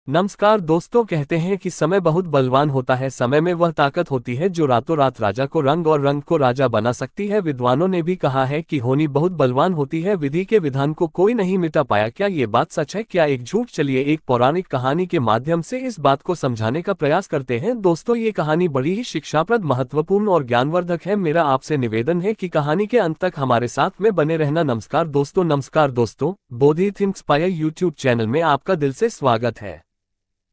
नमस्कार दोस्तों। कहते हैं कि समय बहुत बलवान होता है। समय में वह ताकत होती है जो रातों रात राजा को रंग और रंग को राजा बना सकती है। विद्वानों ने भी कहा है कि होनी बहुत बलवान होती है, विधि के विधान को कोई नहीं मिटा पाया। क्या ये बात सच है, क्या एक झूठ? चलिए एक पौराणिक कहानी के माध्यम से इस बात को समझाने का प्रयास करते हैं। दोस्तों, ये कहानी बड़ी ही शिक्षाप्रद, महत्वपूर्ण और ज्ञानवर्धक है। मेरा आपसे निवेदन है कि कहानी के अंत तक हमारे साथ में बने रहना। नमस्कार दोस्तों, बोधि इंस्पायर यूट्यूब चैनल में आपका दिल से स्वागत है।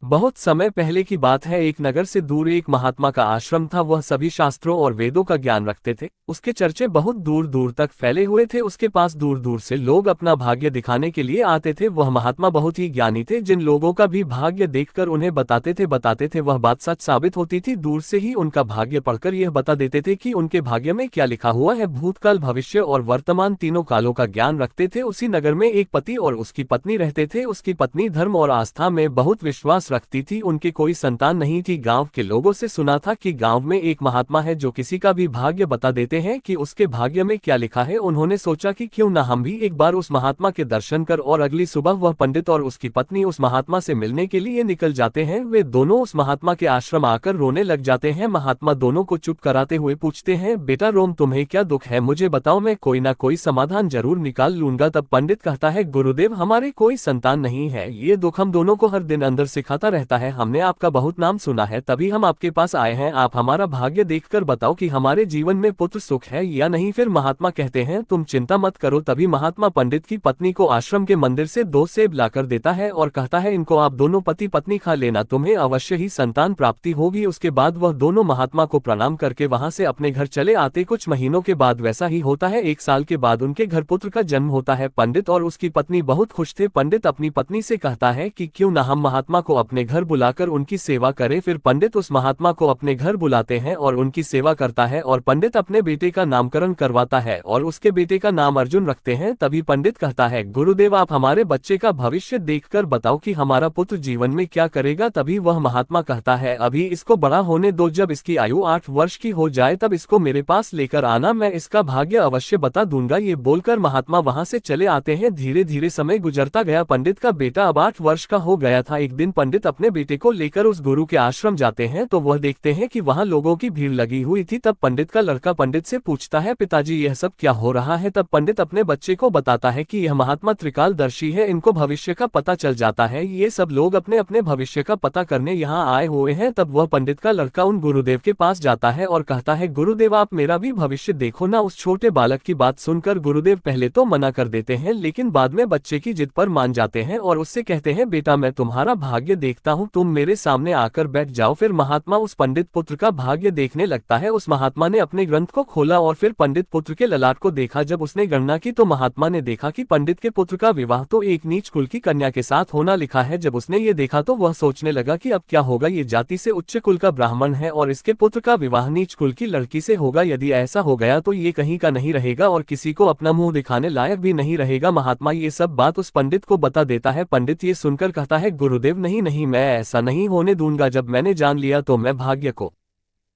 बहुत समय पहले की बात है, एक नगर से दूर एक महात्मा का आश्रम था। वह सभी शास्त्रों और वेदों का ज्ञान रखते थे। उसके चर्चे बहुत दूर दूर तक फैले हुए थे। उसके पास दूर दूर से लोग अपना भाग्य दिखाने के लिए आते थे। वह महात्मा बहुत ही ज्ञानी थे। जिन लोगों का भी भाग्य देखकर उन्हें बताते थे वह बात सच साबित होती थी। दूर से ही उनका भाग्य पढ़कर यह बता देते थे कि उनके भाग्य में क्या लिखा हुआ है। भूतकाल, भविष्य और वर्तमान तीनों कालों का ज्ञान रखते थे। उसी नगर में एक पति और उसकी पत्नी रहते थे। उसकी पत्नी धर्म और आस्था में बहुत विश्वास रखती थी। उनकी कोई संतान नहीं थी। गांव के लोगों से सुना था कि गांव में एक महात्मा है जो किसी का भी भाग्य बता देते हैं कि उसके भाग्य में क्या लिखा है। उन्होंने सोचा कि क्यों ना हम भी एक बार उस महात्मा के दर्शन कर। और अगली सुबह वह पंडित और उसकी पत्नी उस महात्मा से मिलने के लिए निकल जाते हैं। वे दोनों उस महात्मा के आश्रम आकर रोने लग जाते हैं। महात्मा दोनों को चुप कराते हुए पूछते हैं, बेटा रोम, तुम्हें क्या दुख है? मुझे बताओ, मैं कोई ना कोई समाधान जरूर निकाल लूंगा। तब पंडित कहता है, गुरुदेव, हमारे कोई संतान नहीं है। ये दुख हम दोनों को हर दिन अंदर सिखाता रहता है। हमने आपका बहुत नाम सुना है, तभी हम आपके पास आए हैं। आप हमारा भाग्य देखकर बताओ कि हमारे जीवन में पुत्र सुख है या नहीं। फिर महात्मा कहते हैं, तुम चिंता मत करो। तभी महात्मा पंडित की पत्नी को आश्रम के मंदिर से 2 सेब लाकर देता है और कहता है, इनको आप दोनों पति पत्नी खा लेना, तुम्हें अवश्य ही संतान प्राप्ति होगी। उसके बाद वह दोनों महात्मा को प्रणाम करके वहां से अपने घर चले आते। कुछ महीनों के बाद वैसा ही होता है। 1 साल के बाद उनके घर पुत्र का जन्म होता है। पंडित और उसकी पत्नी बहुत खुश थे। पंडित अपनी पत्नी से कहता है कि क्यों ना हम महात्मा को अपने घर बुलाकर उनकी सेवा करें। फिर पंडित उस महात्मा को अपने घर बुलाते हैं और उनकी सेवा करता है। और पंडित अपने बेटे का नामकरण करवाता है और उसके बेटे का नाम अर्जुन रखते हैं। तभी पंडित कहता है, गुरुदेव, आप हमारे बच्चे का भविष्य देखकर बताओ कि हमारा पुत्र जीवन में क्या करेगा। तभी वह महात्मा कहता है, अभी इसको बड़ा होने दो, जब इसकी आयु 8 वर्ष की हो जाए तब इसको मेरे पास लेकर आना, मैं इसका भाग्य अवश्य बता दूंगा। ये बोलकर महात्मा वहां से चले आते हैं। धीरे धीरे समय गुजरता गया। पंडित का बेटा अब 8 वर्ष का हो गया था। एक दिन पंडित अपने बेटे को लेकर उस गुरु के आश्रम जाते हैं तो वह देखते हैं कि वहां लोगों की भीड़ लगी हुई थी। तब पंडित का लड़का पंडित से पूछता है, पिताजी, यह सब क्या हो रहा है? तब पंडित अपने बच्चे को बताता है कि यह महात्मा त्रिकालदर्शी है, इनको भविष्य का पता चल जाता है। ये सब लोग अपने अपने भविष्य का पता करने यहाँ आए हुए हैं। तब वह पंडित का लड़का उन गुरुदेव के पास जाता है और कहता है, गुरुदेव, आप मेरा भी भविष्य देखो ना। उस छोटे बालक की बात सुनकर गुरुदेव पहले तो मना कर देते हैं, लेकिन बाद में बच्चे की जिद पर मान जाते हैं और उससे कहते हैं, बेटा, मैं तुम्हारा भाग्य देखता हूँ, तुम मेरे सामने आकर बैठ जाओ। फिर महात्मा उस पंडित पुत्र का भाग्य देखने लगता है। उस महात्मा ने अपने ग्रंथ को खोला और फिर पंडित पुत्र के ललाट को देखा। जब उसने गणना की तो महात्मा ने देखा कि पंडित के पुत्र का विवाह तो एक नीच कुल की कन्या के साथ होना लिखा है। जब उसने ये देखा तो वह सोचने लगा कि अब क्या होगा, ये जाति से उच्च कुल का ब्राह्मण है और इसके पुत्र का विवाह नीच कुल की लड़की से होगा। यदि ऐसा हो गया तो ये कहीं का नहीं रहेगा और किसी को अपना मुंह दिखाने लायक भी नहीं रहेगा। महात्मा ये सब बात उस पंडित को बता देता है। पंडित ये सुनकर कहता है, गुरुदेव, नहीं नहीं, मैं ऐसा नहीं होने दूंगा। जब मैंने जान लिया तो मैं भाग्य को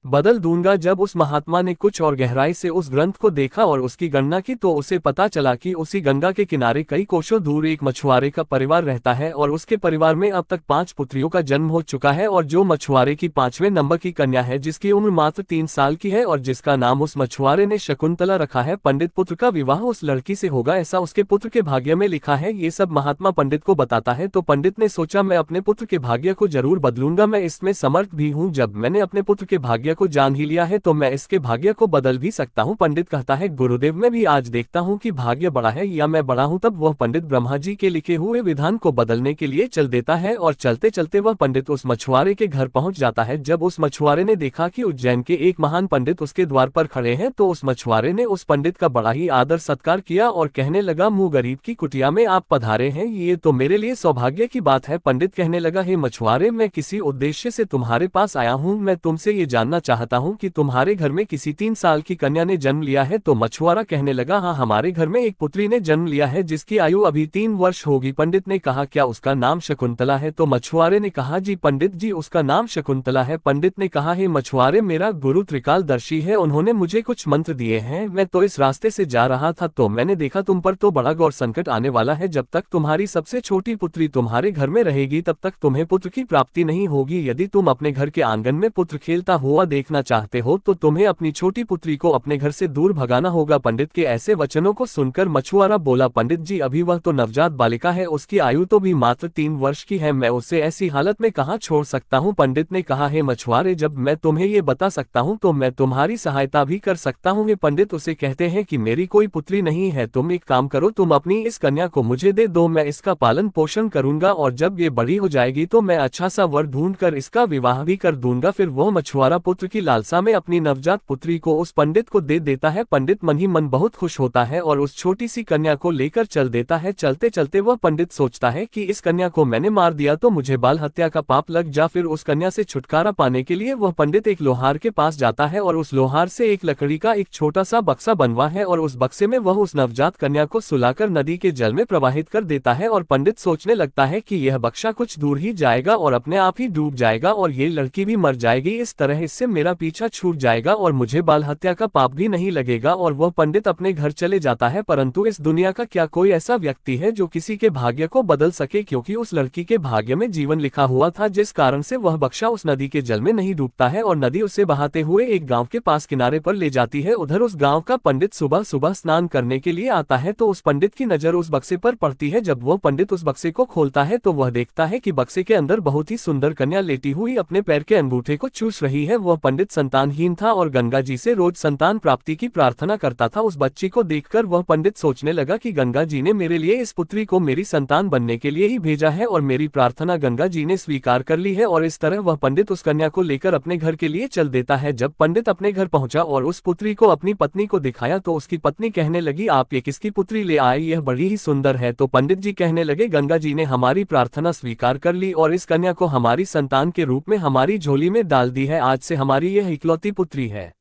बदल दूंगा। जब उस महात्मा ने कुछ और गहराई से उस ग्रंथ को देखा और उसकी गणना की तो उसे पता चला कि उसी गंगा के किनारे कई कोसों दूर एक मछुआरे का परिवार रहता है और उसके परिवार में अब तक 5 पुत्रियों का जन्म हो चुका है। और जो मछुआरे की 5वें नंबर की कन्या है, जिसकी उम्र मात्र 3 साल की है और जिसका नाम उस मछुआरे ने शकुंतला रखा है, पंडित पुत्र का विवाह उस लड़की से होगा, ऐसा उसके पुत्र के भाग्य में लिखा है। ये सब महात्मा पंडित को बताता है तो पंडित ने सोचा, मैं अपने पुत्र के भाग्य को जरूर बदलूंगा, मैं इसमें समर्थ भी हूँ। जब मैंने अपने पुत्र के भाग्य को जान ही लिया है तो मैं इसके भाग्य को बदल भी सकता हूँ। पंडित कहता है, गुरुदेव, मैं भी आज देखता हूँ कि भाग्य बड़ा है या मैं बड़ा हूँ। तब वह पंडित ब्रह्मा जी के लिखे हुए विधान को बदलने के लिए चल देता है और चलते चलते वह पंडित उस मछुआरे के घर पहुंच जाता है। जब उस मछुआरे ने देखा कि उज्जैन के एक महान पंडित उसके द्वार पर खड़े हैं तो उस मछुआरे ने उस पंडित का बड़ा ही आदर सत्कार किया और कहने लगा, मुँह गरीब की कुटिया में आप पधारे हैं, ये तो मेरे लिए सौभाग्य की बात है। पंडित कहने लगा, हे मछुआरे, मैं किसी उद्देश्य से तुम्हारे पास आया हूँ। मैं तुमसे ये जानना चाहता हूँ कि तुम्हारे घर में किसी 3 साल की कन्या ने जन्म लिया है। तो मछुआरा कहने लगा, हाँ, हमारे घर में एक पुत्री ने जन्म लिया है जिसकी आयु अभी 3 वर्ष होगी। पंडित ने कहा, क्या उसका नाम शकुंतला है? तो मछुआरे ने कहा, जी पंडित जी, उसका नाम शकुंतला है। पंडित ने कहा, हे मछुआरे, मेरा गुरु त्रिकालदर्शी है, उन्होंने मुझे कुछ मंत्र दिए हैं। मैं तो इस रास्ते से जा रहा था तो मैंने देखा तुम पर तो बड़ा घोर संकट आने वाला है। जब तक तुम्हारी सबसे छोटी पुत्री तुम्हारे घर में रहेगी तब तक तुम्हें पुत्र की प्राप्ति नहीं होगी। यदि तुम अपने घर के आंगन में पुत्र खेलता हुआ देखना चाहते हो तो तुम्हें अपनी छोटी पुत्री को अपने घर से दूर भगाना होगा। पंडित के ऐसे वचनों को सुनकर मछुआरा बोला, पंडित जी, अभी वह तो नवजात बालिका है, उसकी आयु तो भी मात्र 3 वर्ष की है, मैं उसे ऐसी हालत में कहाँ छोड़ सकता हूँ। पंडित ने कहा, हे मछुआरे, जब मैं तुम्हें ये बता सकता हूँ तो मैं तुम्हारी सहायता भी कर सकता हूँ। ये पंडित उसे कहते हैं कि मेरी कोई पुत्री नहीं है, तुम एक काम करो, तुम अपनी इस कन्या को मुझे दे दो, मैं इसका पालन पोषण करूंगा और जब ये बड़ी हो जाएगी तो मैं अच्छा सा वर ढूंढ कर इसका विवाह भी कर दूंगा। फिर वह मछुआरा पुत्र की लालसा में अपनी नवजात पुत्री को उस पंडित को दे देता है। पंडित मन ही मन बहुत खुश होता है और उस छोटी सी कन्या को लेकर चल देता है। चलते चलते वह पंडित सोचता है कि इस कन्या को मैंने मार दिया तो मुझे बाल हत्या का पाप लग जा। फिर उस कन्या से छुटकारा पाने के लिए वह पंडित एक लोहार के पास जाता है और उस लोहार से एक लकड़ी का एक छोटा सा बक्सा बनवा है और उस बक्से में वह उस नवजात कन्या को सुलाकर नदी के जल में प्रवाहित कर देता है। और पंडित सोचने लगता है कि यह बक्सा कुछ दूर ही जाएगा और अपने आप ही डूब जाएगा और ये लड़की भी मर जाएगी, इस तरह इससे मेरा पीछा छूट जाएगा और मुझे बाल हत्या का पाप भी नहीं लगेगा। और वह पंडित अपने घर चले जाता है। परंतु इस दुनिया का क्या कोई ऐसा व्यक्ति है जो किसी के भाग्य को बदल सके? क्योंकि उस लड़की के भाग्य में जीवन लिखा हुआ था, जिस कारण से वह बक्सा उस नदी के जल में नहीं डूबता है और नदी उसे बहाते हुए एक गांव के पास किनारे पर ले जाती है। उधर उस गांव का पंडित सुबह सुबह स्नान करने के लिए आता है तो उस पंडित की नजर उस बक्से पर पड़ती है। जब वह पंडित उस बक्से को खोलता है तो वह देखता है कि बक्से के अंदर बहुत ही सुंदर कन्या लेटी हुई अपने पैर के अंगूठे को चूस रही है। वह पंडित संतानहीन था और गंगा जी से रोज संतान प्राप्ति की प्रार्थना करता था। उस बच्ची को देखकर वह पंडित सोचने लगा कि गंगा जी ने मेरे लिए इस पुत्री को मेरी संतान बनने के लिए ही भेजा है और मेरी प्रार्थना गंगा जी ने स्वीकार कर ली है। और इस तरह वह पंडित उस कन्या को लेकर अपने घर के लिए चल देता है। जब पंडित अपने घर पहुंचा और उस पुत्री को अपनी पत्नी को दिखाया तो उसकी पत्नी कहने लगी, आप ये किसकी पुत्री ले आए, यह बड़ी ही सुंदर है। तो पंडित जी कहने लगे, गंगा जी ने हमारी प्रार्थना स्वीकार कर ली और इस कन्या को हमारी संतान के रूप में हमारी झोली में डाल दी है। आज से हमारी यह इकलौती पुत्री है,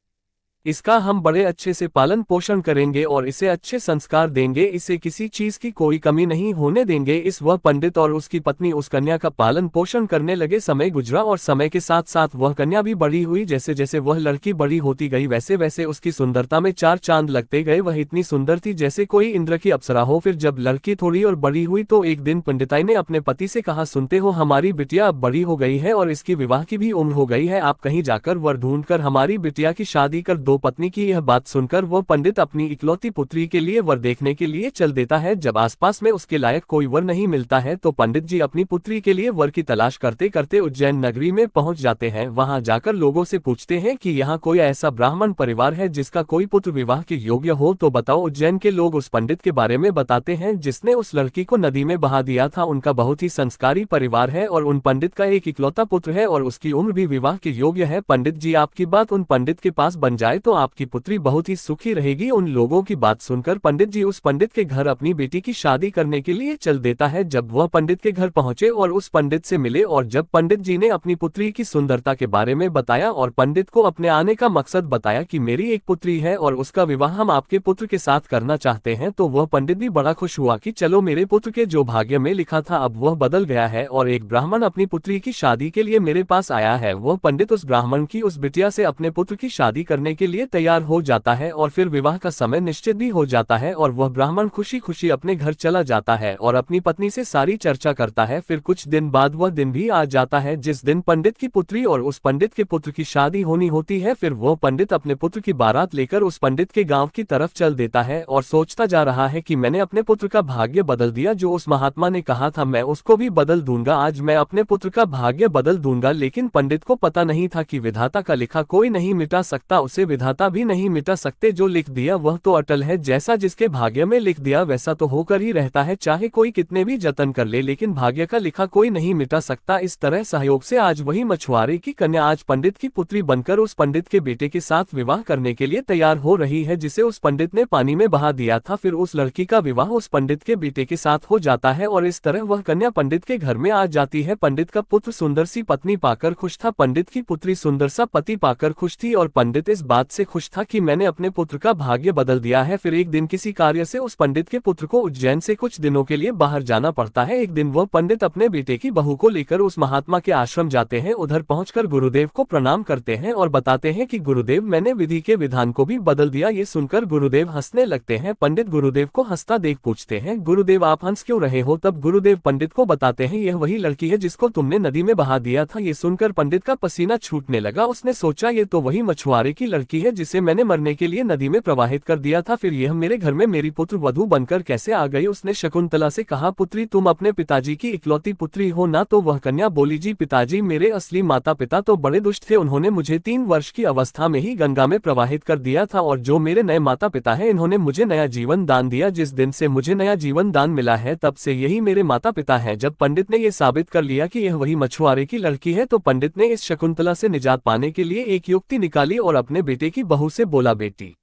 इसका हम बड़े अच्छे से पालन पोषण करेंगे और इसे अच्छे संस्कार देंगे, इसे किसी चीज की कोई कमी नहीं होने देंगे। इस वह पंडित और उसकी पत्नी उस कन्या का पालन पोषण करने लगे। समय गुजरा और समय के साथ साथ वह कन्या भी बड़ी हुई। जैसे जैसे वह लड़की बड़ी होती गई वैसे वैसे उसकी सुंदरता में 4 चांद लगते गए। वह इतनी सुंदर थी जैसे कोई इंद्र की अप्सरा हो। फिर जब लड़की थोड़ी और बड़ी हुई तो एक दिन पंडिताई ने अपने पति से कहा, सुनते हो, हमारी बिटिया अब बड़ी हो गई है और इसकी विवाह की भी उम्र हो गई है, आप कहीं जाकर वर ढूंढ कर हमारी बिटिया की शादी कर दो। पत्नी की यह बात सुनकर वह पंडित अपनी इकलौती पुत्री के लिए वर देखने के लिए चल देता है। जब आसपास में उसके लायक कोई वर नहीं मिलता है तो पंडित जी अपनी पुत्री के लिए वर की तलाश करते करते उज्जैन नगरी में पहुंच जाते हैं। वहां जाकर लोगों से पूछते हैं कि यहाँ कोई ऐसा ब्राह्मण परिवार है जिसका कोई पुत्र विवाह के योग्य हो तो बताओ। उज्जैन के लोग उस पंडित के बारे में बताते हैं जिसने उस लड़की को नदी में बहा दिया था। उनका बहुत ही संस्कारी परिवार है और उन पंडित का एक इकलौता पुत्र है और उसकी उम्र भी विवाह के योग्य है। पंडित जी, आपकी बात उन पंडित के पास बन जाए तो आपकी पुत्री बहुत ही सुखी रहेगी। उन लोगों की बात सुनकर पंडित जी उस पंडित के घर अपनी बेटी की शादी करने के लिए चल देता है। जब वह पंडित के घर पहुंचे और उस पंडित से मिले और जब पंडित जी ने अपनी पुत्री की सुंदरता के बारे में बताया और पंडित को अपने आने का मकसद बताया कि मेरी एक पुत्री है और उसका विवाह हम आपके पुत्र के साथ करना चाहते हैं, तो वह पंडित भी बड़ा खुश हुआ कि चलो, मेरे पुत्र के जो भाग्य में लिखा था अब वह बदल गया है और एक ब्राह्मण अपनी पुत्री की शादी के लिए मेरे पास आया है। वह पंडित उस ब्राह्मण की उस बिटिया से अपने पुत्र की शादी करने के लिए तैयार हो जाता है और फिर विवाह का समय निश्चित भी हो जाता है और वह ब्राह्मण खुशी खुशी अपने घर चला जाता है और अपनी पत्नी से सारी चर्चा करता है। फिर कुछ दिन बाद वह दिन भी आ जाता है जिस दिन पंडित की पुत्री और उस पंडित के पुत्र की शादी होनी होती है। फिर वह पंडित अपने पुत्र की बारात लेकर उस पंडित के गांव की तरफ चल देता है और सोचता जा रहा है कि मैंने अपने पुत्र का भाग्य बदल दिया, जो उस महात्मा ने कहा था मैं उसको भी बदल दूंगा, आज मैं अपने पुत्र का भाग्य बदल दूंगा। लेकिन पंडित को पता नहीं था कि विधाता का लिखा कोई नहीं मिटा सकता, उसे विधाता भी नहीं मिटा सकते। जो लिख दिया वह तो अटल है, जैसा जिसके भाग्य में लिख दिया वैसा तो होकर ही रहता है, चाहे कोई कितने भी जतन कर ले, लेकिन भाग्य का लिखा कोई नहीं मिटा सकता। इस तरह सहयोग से आज वही मछुआरे की कन्या आज पंडित की पुत्री बनकर उस पंडित के बेटे के साथ विवाह करने के लिए तैयार हो रही है, जिसे उस पंडित ने पानी में बहा दिया था। फिर उस लड़की का विवाह उस पंडित के बेटे के साथ हो जाता है और इस तरह वह कन्या पंडित के घर में आ जाती है। पंडित का पुत्र सुंदर सी पत्नी पाकर खुश था, पंडित की पुत्री सुंदर सा पति पाकर खुश थी और पंडित इस बात से खुश था कि मैंने अपने पुत्र का भाग्य बदल दिया है। फिर एक दिन किसी कार्य से उस पंडित के पुत्र को उज्जैन से कुछ दिनों के लिए बाहर जाना पड़ता है। एक दिन वह पंडित अपने बेटे की बहू को लेकर उस महात्मा के आश्रम जाते हैं। उधर पहुंचकर गुरुदेव को प्रणाम करते हैं और बताते हैं कि गुरुदेव, मैंने विधि के विधान को भी बदल दिया। ये सुनकर गुरुदेव हंसने लगते हैं। पंडित गुरुदेव को हंसता देख पूछते हैं, गुरुदेव आप हंस क्यों रहे हो? तब गुरुदेव पंडित को बताते हैं, यह वही लड़की है जिसको तुमने नदी में बहा दिया था। ये सुनकर पंडित का पसीना छूटने लगा। उसने सोचा ये तो वही मछुआरे की लड़की है जिसे मैंने मरने के लिए नदी में प्रवाहित कर दिया था। फिर यह मेरे घर में मेरी पुत्र वधू बनकर कैसे आ गई? उसने शकुंतला से कहा, पुत्री तुम अपने पिताजी की इकलौती पुत्री हो ना? तो वह कन्या बोली, जी पिताजी, मेरे असली माता पिता तो बड़े दुष्ट थे। उन्होंने मुझे 3 वर्ष की अवस्था में ही गंगा में प्रवाहित कर दिया था और जो मेरे नए माता पिता हैं इन्होंने मुझे नया जीवन दान दिया। जिस दिन से मुझे नया जीवन दान मिला है तब से यही मेरे माता पिता हैं। जब पंडित ने यह साबित कर लिया कि यह वही मछुआरे की लड़की है तो पंडित ने इस शकुंतला से निजात पाने के लिए एक युक्ति निकाली और अपने बेटे की बहू से बोला, बेटी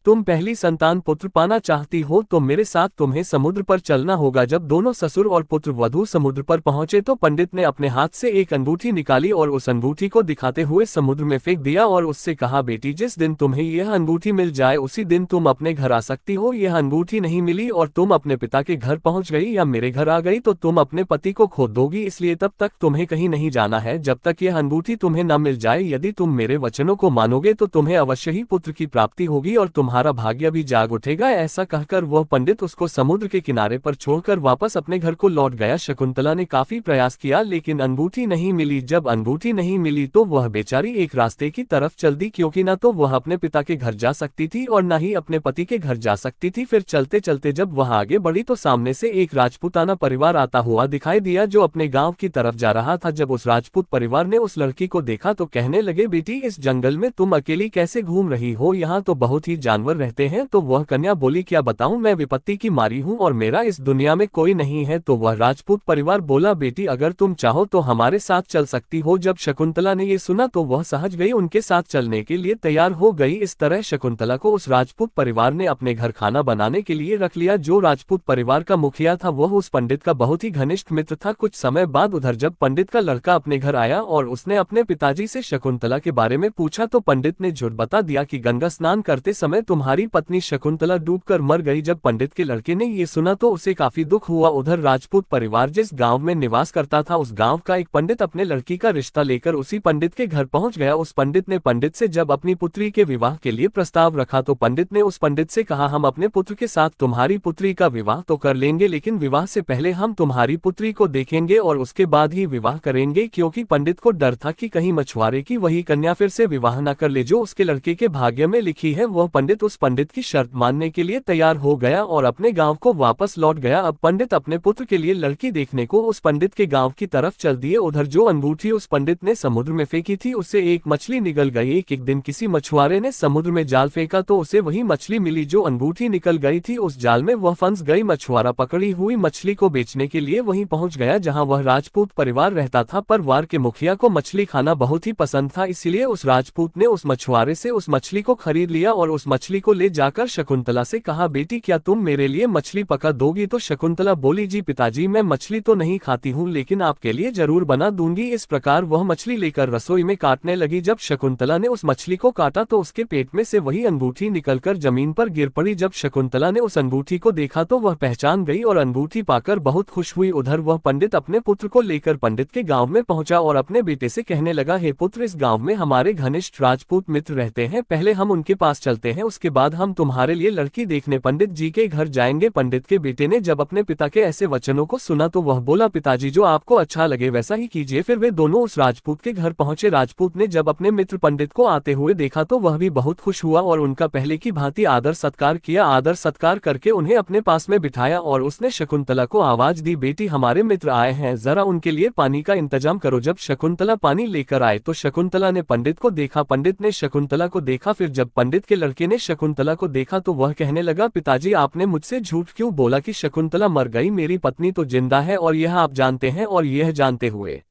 तुम पहली संतान पुत्र पाना चाहती हो तो मेरे साथ तुम्हें समुद्र पर चलना होगा। जब दोनों ससुर और पुत्र वधू समुद्र पर पहुंचे तो पंडित ने अपने हाथ से एक अंगूठी निकाली और उस अंगूठी को दिखाते हुए समुद्र में फेंक दिया और उससे कहा, बेटी जिस दिन तुम्हें यह अंगूठी मिल जाए उसी दिन तुम अपने घर आ सकती हो। यह अंगूठी नहीं मिली और तुम अपने पिता के घर पहुंच गई या मेरे घर आ गई तो तुम अपने पति को खो दोगी, इसलिए तब तक तुम्हें कहीं नहीं जाना है जब तक यह अंगूठी तुम्हें न मिल जाए। यदि तुम मेरे वचनों को मानोगे तो तुम्हें अवश्य ही पुत्र की प्राप्ति होगी और तुम्हारा भाग्य भी जाग उठेगा। ऐसा कहकर वह पंडित उसको समुद्र के किनारे पर छोड़कर वापस अपने घर को लौट गया। शकुंतला ने काफी प्रयास किया लेकिन अंगूठी नहीं मिली। जब अंगूठी नहीं मिली तो वह बेचारी एक रास्ते की तरफ चल दी, क्योंकि न तो वह अपने पिता के घर जा सकती थी और न ही अपने पति के घर जा सकती थी। फिर चलते चलते जब वह आगे बढ़ी तो सामने से एक राजपूताना परिवार आता हुआ दिखाई दिया जो अपने गांव की तरफ जा रहा था। जब उस राजपूत परिवार ने उस लड़की को देखा तो कहने लगे, बेटी इस जंगल में तुम अकेली कैसे घूम रही हो? यहाँ तो बहुत ही जानवर रहते हैं। तो वह कन्या बोली, क्या बताऊं, मैं विपत्ति की मारी हूं और मेरा इस दुनिया में कोई नहीं है। तो वह राजपूत परिवार बोला, बेटी अगर तुम चाहो तो हमारे साथ चल सकती हो। जब शकुंतला ने ये सुना तो वह सहज गई, उनके साथ चलने के लिए तैयार हो गई। इस तरह शकुंतला को उस राजपूत परिवार ने अपने घर खाना बनाने के लिए रख लिया। जो राजपूत परिवार का मुखिया था वह उस पंडित का बहुत ही घनिष्ठ मित्र था। कुछ समय बाद उधर जब पंडित का लड़का अपने घर आया और उसने अपने पिताजी से शकुंतला के बारे में पूछा तो पंडित ने झूठ बता दिया कि गंगा स्नान करते समय तुम्हारी पत्नी शकुंतला डूबकर मर गई। जब पंडित के लड़के ने ये सुना तो उसे काफी दुख हुआ। उधर राजपूत परिवार जिस गांव में निवास करता था उस गांव का एक पंडित अपने लड़की का रिश्ता लेकर उसी पंडित के घर पहुंच गया। उस पंडित ने पंडित से जब अपनी पुत्री के विवाह के लिए प्रस्ताव रखा तो पंडित ने उस पंडित से कहा, हम अपने पुत्र के साथ तुम्हारी पुत्री का विवाह तो कर लेंगे, लेकिन विवाह से पहले हम तुम्हारी पुत्री को देखेंगे और उसके बाद ही विवाह करेंगे। क्योंकि पंडित को डर था कि कहीं मछुआरे की वही कन्या फिर से विवाह न कर ले जो उसके लड़के के भाग्य में लिखी है। वह पंडित उस पंडित की शर्त मानने के लिए तैयार हो गया और अपने गांव को वापस लौट गया। अब पंडित अपने पुत्र के लिए लड़की देखने को उस पंडित के गांव की तरफ चल दिए। उधर जो अंगूठी उस पंडित ने समुद्र में फेंकी थी उससे एक मछली निकल गई। एक दिन किसी मछुआरे ने समुद्र में जाल फेंका तो उसे वही मछली मिली जो अंगूठी निकल गई थी। उस जाल में वह फंस गई। मछुआरा पकड़ी हुई मछली को बेचने के लिए वहीं पहुंच गया जहां वह राजपूत परिवार रहता था। परिवार के मुखिया को मछली खाना बहुत ही पसंद था, इसलिए उस राजपूत ने उस मछुआरे से उस मछली को खरीद लिया और उस मछली को ले जाकर शकुंतला से कहा, बेटी क्या तुम मेरे लिए मछली पका दोगी? तो शकुंतला बोली, जी पिताजी, मैं मछली तो नहीं खाती हूँ लेकिन आपके लिए जरूर बना दूंगी। इस प्रकार वह मछली लेकर रसोई में काटने लगी। जब शकुंतला ने उस मछली को काटा तो उसके पेट में से वही अंगूठी निकलकर जमीन पर गिर पड़ी। जब शकुंतला ने उस अंगूठी को देखा तो वह पहचान गई और अंगूठी पाकर बहुत खुश हुई। उधर वह पंडित अपने पुत्र को लेकर पंडित के गांव में पहुंचा और अपने बेटे से कहने लगा, हे पुत्र, इस गांव में हमारे घनिष्ठ राजपूत मित्र रहते हैं, पहले हम उनके पास चलते हैं, उसके उसके बाद हम तुम्हारे लिए लड़की देखने पंडित जी के घर जाएंगे। पंडित के बेटे ने जब अपने पिता के ऐसे वचनों को सुना तो वह बोला, पिताजी जो आपको अच्छा लगे वैसा ही कीजिए। फिर वे दोनों उस राजपूत के घर पहुंचे। राजपूत ने जब अपने मित्र पंडित को आते हुए देखा तो वह भी बहुत खुश हुआ और उनका पहले की भांति आदर सत्कार किया। आदर सत्कार करके उन्हें अपने पास में बिठाया और उसने शकुंतला को आवाज दी, बेटी हमारे मित्र आए हैं, जरा उनके लिए पानी का इंतजाम करो। जब शकुंतला पानी लेकर आए तो शकुंतला ने पंडित को देखा, पंडित ने शकुंतला को देखा। फिर जब पंडित के लड़के ने शकुंतला को देखा तो वह कहने लगा, पिताजी आपने मुझसे झूठ क्यों बोला कि शकुंतला मर गई? मेरी पत्नी तो जिंदा है और यह आप जानते हैं, और यह जानते हुए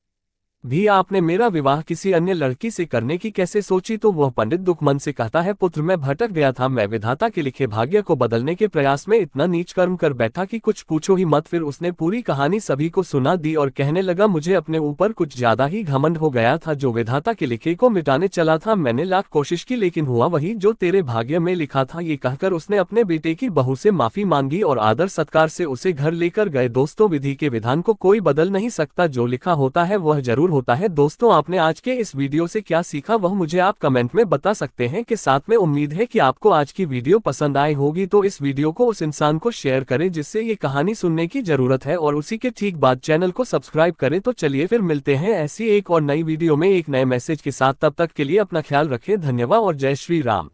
भी आपने मेरा विवाह किसी अन्य लड़की से करने की कैसे सोची? तो वह पंडित दुख मन से कहता है, पुत्र मैं भटक गया था, मैं विधाता के लिखे भाग्य को बदलने के प्रयास में इतना नीच कर्म कर बैठा कि कुछ पूछो ही मत। फिर उसने पूरी कहानी सभी को सुना दी और कहने लगा, मुझे अपने ऊपर कुछ ज्यादा ही घमंड हो गया था, जो विधाता के लिखे को मिटाने चला था मैंने लाख कोशिश की लेकिन हुआ वही जो तेरे भाग्य में लिखा था। ये कहकर उसने अपने बेटे की बहू से माफी मांगी और आदर सत्कार से उसे घर लेकर गए। दोस्तों, विधि के विधान को कोई बदल नहीं सकता, जो लिखा होता है वह जरूर होता है। दोस्तों, आपने आज के इस वीडियो से क्या सीखा वह मुझे आप कमेंट में बता सकते हैं। के साथ में उम्मीद है कि आपको आज की वीडियो पसंद आई होगी, तो इस वीडियो को उस इंसान को शेयर करें जिससे ये कहानी सुनने की जरूरत है और उसी के ठीक बाद चैनल को सब्सक्राइब करें। तो चलिए फिर मिलते हैं ऐसी एक और नई वीडियो में एक नए मैसेज के साथ। तब तक के लिए अपना ख्याल रखें। धन्यवाद और जय श्री राम।